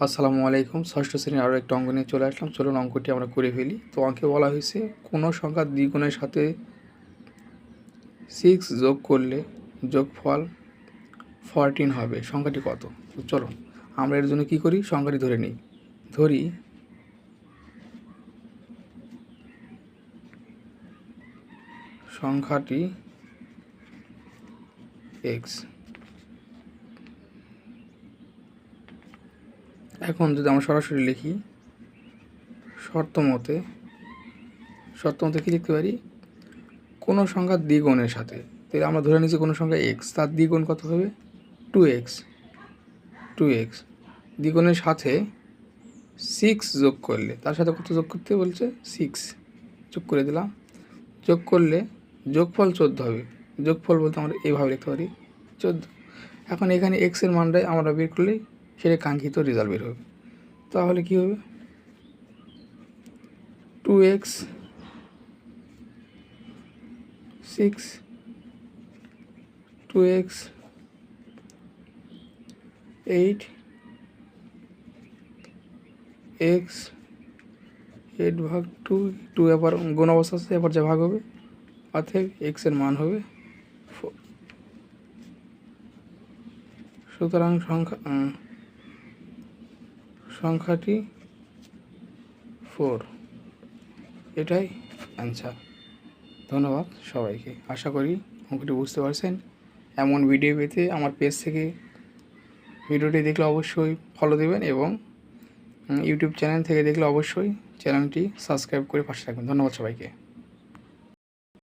আসসালামু আলাইকুম। ষষ্ঠ শ্রেণীর আরও একটা অঙ্ক নিয়ে চলে আসলাম। চলুন অঙ্কটি আমরা করে ফেলি। তো অঙ্কে বলা হয়েছে কোনো সংখ্যার দ্বিগুণের সাথে 6 যোগ করলে যোগফল 14 হবে। সংখ্যাটি কত? তো চলুন আমরা এর জন্য কী করি, সংখ্যাটি ধরে নিই। ধরি সংখ্যাটি x। এখন যদি আমরা সরাসরি লিখি, শর্ত মতে কী লিখতে পারি? কোনো সংখ্যার দ্বিগুণের সাথে, তাহলে আমরা ধরে নিচ্ছি কোনো সংখ্যা x, তার দ্বিগুণ কত হবে? 2x দ্বিগুণের সাথে 6 যোগ করলে, তার সাথে কত যোগ করতে বলছে? 6 যোগ করে দিলাম। যোগ করলে যোগফল 14 হবে। যোগফল বলতে আমরা এইভাবে লিখতে পারি 14। এখন এখানে এক্সের মানটাই আমরা বের করলেই সেটা কাঙ্ক্ষিত রেজাল্ট বের হবে। তাহলে কী হবে? 2x 6 2x 8 x 8 ভাগ 2 এবার গুণ অবস্থা আছে, এবার যা ভাগ হবে অতএব এক্সের মান হবে 4। সুতরাং সংখ্যাটি 4, এটাই অ্যান্সার। ধন্যবাদ সবাইকে। আশা করি অঙ্কটি বুঝতে পারছেন। এমন ভিডিও পেতে আমার পেজ থেকে ভিডিওটি দেখলে অবশ্যই ফলো দেবেন এবং ইউটিউব চ্যানেল থেকে দেখলে অবশ্যই চ্যানেলটি সাবস্ক্রাইব করে পাশে রাখবেন। ধন্যবাদ সবাইকে।